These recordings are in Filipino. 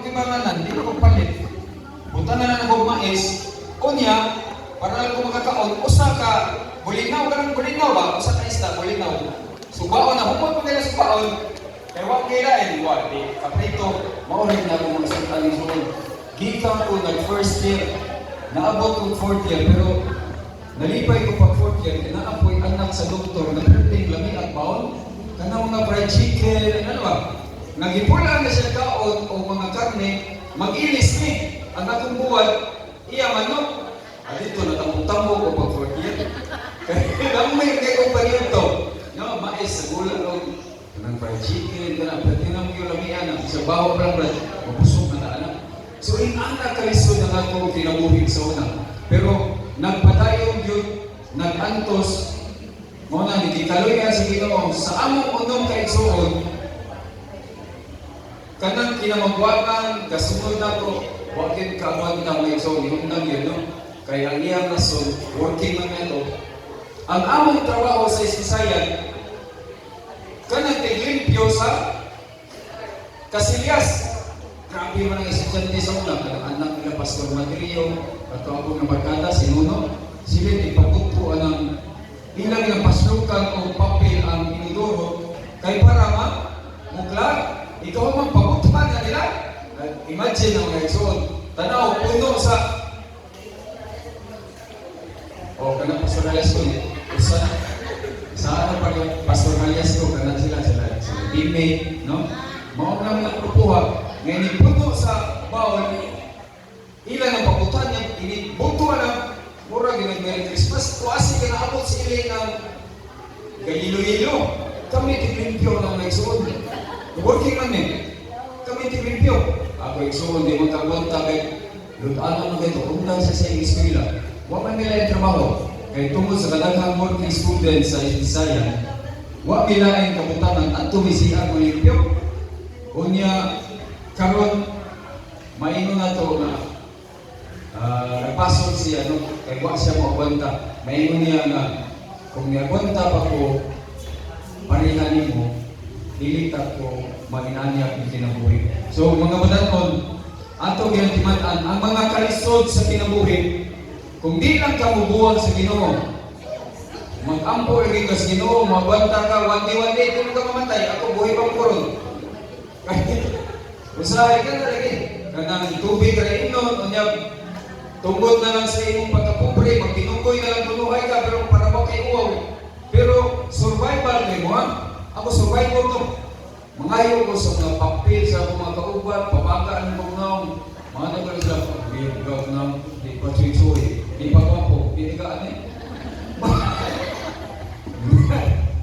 gibanganan, di ko palit. Punta na lang ako mais, kunya, para lang ko makakaon, usa ka, bulinaw ka ng bulinaw ba? Usa ka isda, bulinaw. Subaon na, humot mo nila subaon, kaya wag kailain, di, kaprito, maulit na ako mga santaling suon. Gika ko nag-first year, naabot ko 4th year, pero nalipay ko pag 4th year, inaapoy anak sa doktor, nag-printing lami at baon, kanang mga fried chicken, ano ba? Nagipulaan na siya kaon o mga karne, mag-ilis ni, ang akong buwan, iya manok. Dito natambok-tambok ko pag 4th year. Kaya may kayo pa nito. No, mais sa gula o kanang fried chicken, kanang platinum yung lamian, sa baho pa lang, mapusok na anak. So, inanak kalisod na ako kinabuhin sa una. Pero, nagpatayong yun, nag-antos, muna, nikikaloy nga sa Ginoo, sa among unong kaigsuon, kanang kinamagwanan, kasunod na to, wakit kaawag na mga igsuon, yung nang yun, no? Kaya ang iyang rason, working man ito, ang among trabaho sa Isisayan, kanang tiglimpyo sa Casillas. Grabe man ang estudyante sa una, kanang anak nila Pastor Madrio, at ako ng barkada, si Nuno, sila ipagpuppuan ng ilang ng paslukan o papel ang inudoro, kay para mukla, ikaw ang magpabutuhan na nila. Imagine ang mga igsoon, tanaw, puno sa kanang Pastor Alias ko, sa ano pa yung Pastor Alias ko, kanang sila teammate, no? Mao na mga grupuha, ngayon ipuno sa bawal, ilan ang pabutan niya, inibuto na, mura ginag-Merry Christmas, tuwasi ka na abot sa iling ng galilo-ilo. Kami tiglimpyo ng naigsuon. Working man kami tiglimpyo. Ako igsuon, di magkagunta kay lutaan mo kayo, undang sa eskwela. Wa man nila yung trabaho. Kaya tungkol sa kadaghang working students sa Bisaya, wa nila yung kabutanan at tumisihan mo limpyo. Unya, karon maingon na to na nagpasok siya, kaya wa siya mo agwanta. Maingon niya na kung niagwanta pa ko, parihanin mo, dilitat ko, maginanya ang kinabuhi. So mga badanon, ato ginatiman-an, ang mga kalisod sa kinabuhi, kung di lang ka mubuwag sa Ginoo, mag-ampo lagi ka sa Ginoo, magwanta ka, one day, kung ka mamatay, ako buhay pang koron. Usahay ka na lagi, kanang tubig ka na inon, unyag, tungkol na lang sa imong pagkapobre, magtinungkoy na lang bunuhay ka, pero para mo kay uwaw. Pero survival kay mo, ha? Ako survival to. Mangayo ko sa mga papel, sa mga kauban, papagaan mo ngaong, mga nagkaroon sila, gawag na, di pa chuy-chuy, di pa kwapo, di ka ano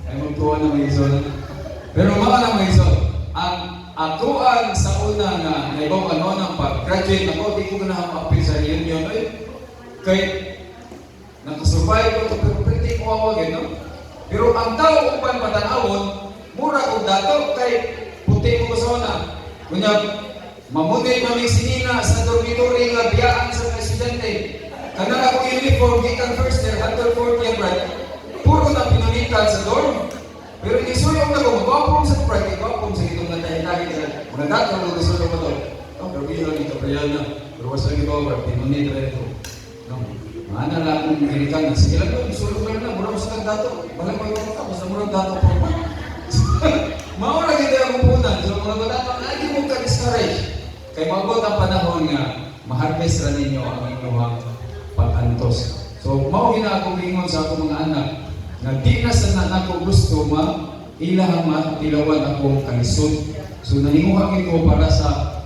ay magtuwa na mga iso. Pero mga na mga iso, ang atuan sa una nga, naibang ano ng pag-graduate ako, di ko na napapil sa union, kay nakasurvive ko ito, pero pretty ko awagin, no? Pero ang tao upan patanawon, mura kong dato, kay puti mo ko sa una. Kunya, mamunay maming sinina sa dormitory nga biyaan sa presidente. Kanang ako uniform, gikan first year, until 4th year, right? Puro na pinunitan sa dorm. Pero inisuyong na ko, magwapong sa pride, magwapong sa itong natahin-tahin nila. Mga dato, magwapong ko to. Pero hindi lang ito, kaya na. Pero was lagi ko, pinunitan na ito. Mana lang akong Amerikan na. Sige lang to, isulong lang na, mura ko sa dato. Balang ko yung tapos na mura dato po. Maura kita ang pupunan. So mga dato, lagi mong ka-discourage. Kaya mabot ang panahon nga, ma-harvest na ninyo ang inyong pag-antos. So, mauwi na akong ingon sa akong mga anak na di na sa ako gusto ilahang matilawan akong kalisod. So, naninguhangin ko para sa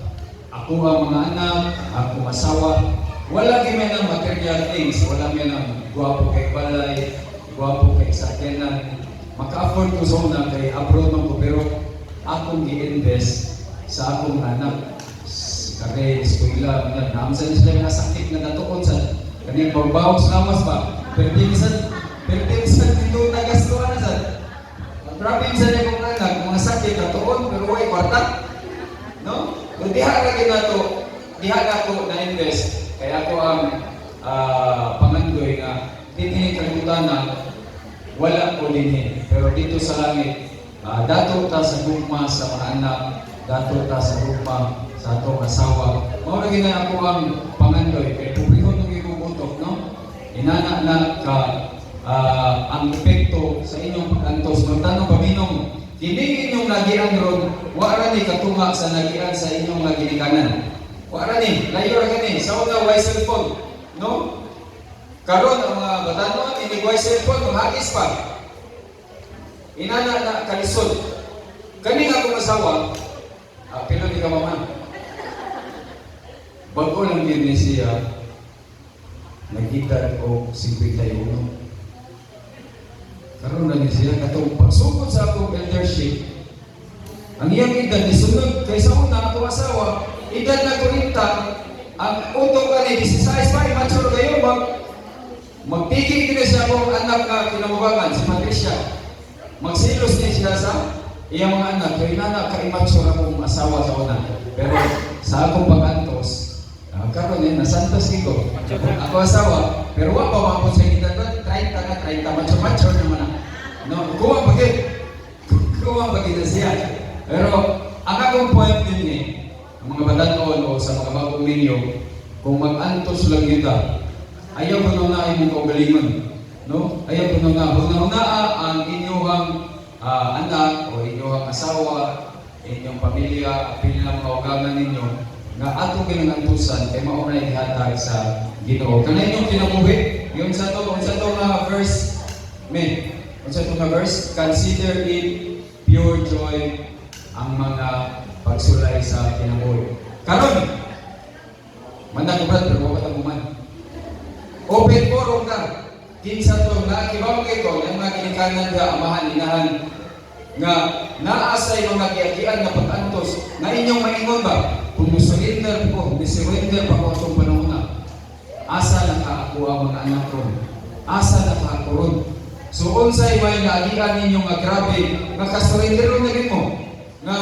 ako ang mga anak, akong asawa. Wala kami ng material things, wala kami ng guwapo kay balay, guwapo kay sakyanan. Maka-afford ko sa una kay abroad man ko, pero akong i-invest sa akong anak. Kaya eskwela, naamsan sila nga sakit na natuon sa kaniyang pagbawag sa lamas ba? Pertinsan dito nagastuhan na sa. Grabe sa niya kong anak, mga sakit natuon, pero way kwarta. No? Kung diha na ko na-invest, kaya ako ang pangandoy nga, dinhi kalimutan na wala ko dinhi. Pero dito sa langit, dato ta sa gugma sa mga anak, dato ta sa rupa sa atong asawa. Mao na gina ako ang pangandoy kay pubrihon ng igugutok, no? Inana na ka ang epekto sa inyong pag-antos. Magtanong paminong, kini inyong nagian ron, wala ni katunga sa nagian sa inyong naginikanan. Wala ni, layo ra gani, sa una way cellphone, no? Karon ang mga batanon, ini way cellphone, maghagis pa. Inana na kalisod. Kani nga akong asawa, pilo ni ka mama. Bago lang din ni siya, nagkita ko 51. Karoon na siya katong pagsugod sa akong eldership. Ang iyang edad nisunod kaysa una akong asawa, edad na 40, ang utok ka ni 16 pa, immature kayo, magpigil din siya akong anak na kinamubangan, si Patricia. Magsilos din siya sa iyang mga anak, kaya na ka-immature akong asawa sa una. Pero sa akong pag-antos, karoon yun, nasantos ko. Ako asawa, pero wala pa mapos sa edad ba? 30 na 30, mature naman na. No, kuha pagid na siya. Pero ang akong point din ni, ang mga batanon o sa mga bagong ninyo, kung mag-antos lang kita, ayaw ko nung na imong kaugalingon. No? Ayaw ko nung na, huna-hunaa ang inyong anak o inyong asawa, inyong pamilya, pinilang kaugangan ninyo, nga atong ginangantusan kay mao na ihatag sa Ginoo. Kanay inyong kinabuhi, yung sa to nga verse, consider it pure joy ang mga pagsulay sa kinabuhi. Karon, manda ko brad, pero wala man. Open forum ka. Kinsa to na kibaw kay ko, yung mga kinikanan nga amahan, inahan, nga naasay mga kiakian na pag-antos, na inyong maingon ba? Kung surrender po, surrender pa ko itong panahon na. Asa na ka ako ang mga anak ko. Asa na ka ako ron. So, unsay may naagian ninyo nga grabe, nga kasurrender ron na rin mo. Nga,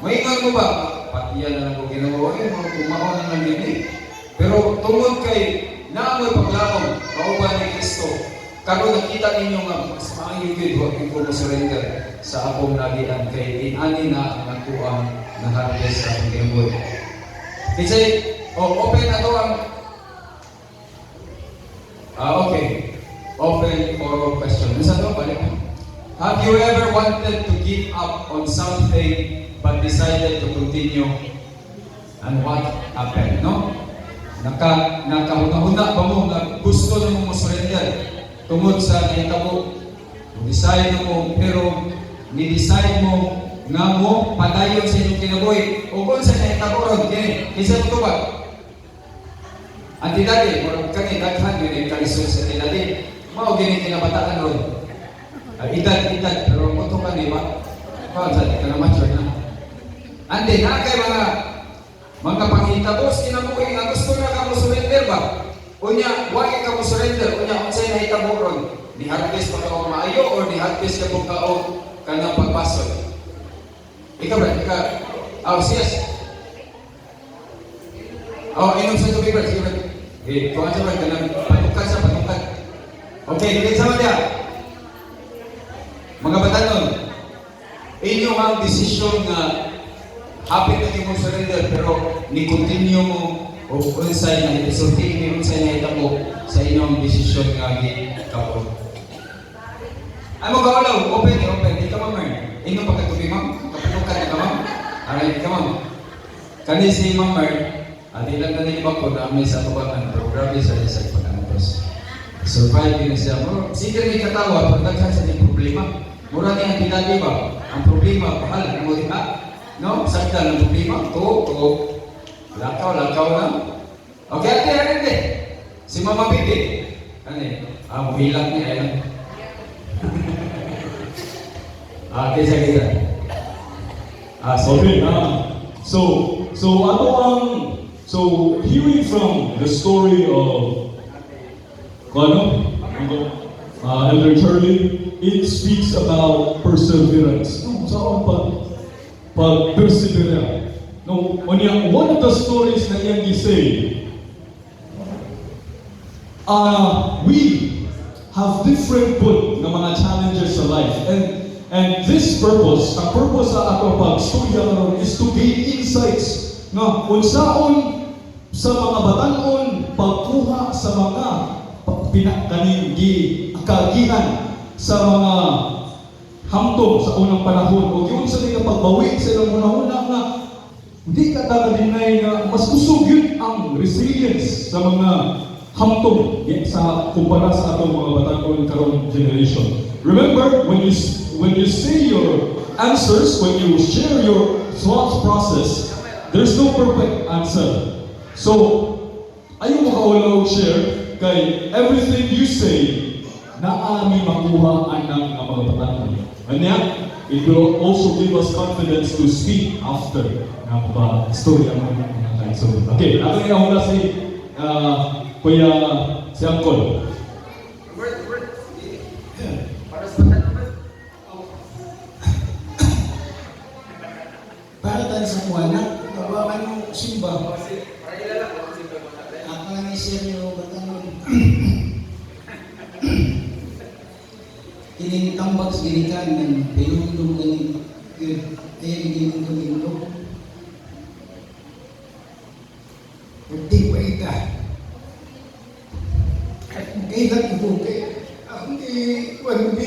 maingon mo ba? Patiyan na lang ko ginawa, mga kumaon na lang yun eh. Pero tungod kay naamoy paglawang, kauban ni Kristo, karon nakita ninyo nga mas maayugid huwag ko surrender sa akong nagian kay inani na ang akuang na-harvest sa akong kinabuhi. Kasi, open na to ang okay. Open for question. Isa to, balik mo. Have you ever wanted to give up on something but decided to continue? And what happened? No? Nakahuna-huna ba mo na gusto na mo surrender tungod sa naitabo? Decide mo, pero ni-decide mo nga mo padayon sa inyong kinabuhi. O kung sa naitabo ron, kisa mo ito ba? Antidadi, murag kani daghan yun yung kalisod sa antidadi. Mao gini kinabataan ron. Edad, pero mo ito ka di ba? Sa di ka na mature na. Andi, na kay mga panghitabos, kinabuhi nga gusto na ka mo surrender ba? Unya, wag ka mo surrender. Unya, kung sa'yo nahitabo ron, ni-harvest pa ka o maayo o ni-harvest ka kung kao ka ng pagpasol. Ikaw ba? Siyas. Inom sa tubig ba? Sige ba? Kung ano ba? Patukan sa patukan. Okay, hindi sama niya. Mga batanon, inyo ang desisyon na happy na kayo mo surrender, pero ni-continue mo o unsay na ipisulti ni unsay na itabo sa inyong desisyon nga gikapon. Ay mo kaulaw, open, di ka mamar. Inyo pagkatubi ma'am, kapanukan na ka ma'am. Aray, di ka ma'am. Kani si mamar, ilan na nilibak ko na may sa tubangan, pero grabe sa isa pag-antos. Survive din siya. Sige rin katawa, pag naghan sa yung problema. Mura niya ang pinagi ba? Ang problema, mahal, mo di ba? No? Sakta ng problema, lakaw na. Okay, ate. Si Mama Bibi. Muhilang niya, ayan. Okay, sige. Okay, so hearing from the story of Elder Charlie, it speaks about perseverance. No, persevere. No, one of the stories na iyang say, we have different na mga challenges sa life, And this purpose, ang purpose sa ato pagstorya karon is to gain insights nga unsaon sa mga batan-on pagkuha sa mga pinakaning kagihan sa mga hamtong sa unang panahon o yun sa nila pagbawi sa ilang una-una nga hindi ka dinay nga mas usog yun ang resilience sa mga hamtong sa kumpara sa atong mga batan-on karon generation. Remember, when you say your answers, when you share your thought process, there's no perfect answer. So, ayaw mo kaulaw share kay everything you say naami makuha anang nga mga batan-on. Kanya, it will also give us confidence to speak after nga ba storya mo mga kaigsoon. Okay, ato nga hula si Kuya si Angkol. Para tayo sa kuwanak, nabakan mo simba. Ako lang isir niyo, batanon. Tinitambag sa ginikan ng pinundong ganing. Kaya ginong ganing. Hindi pa ita. Kailan ito? Ako hindi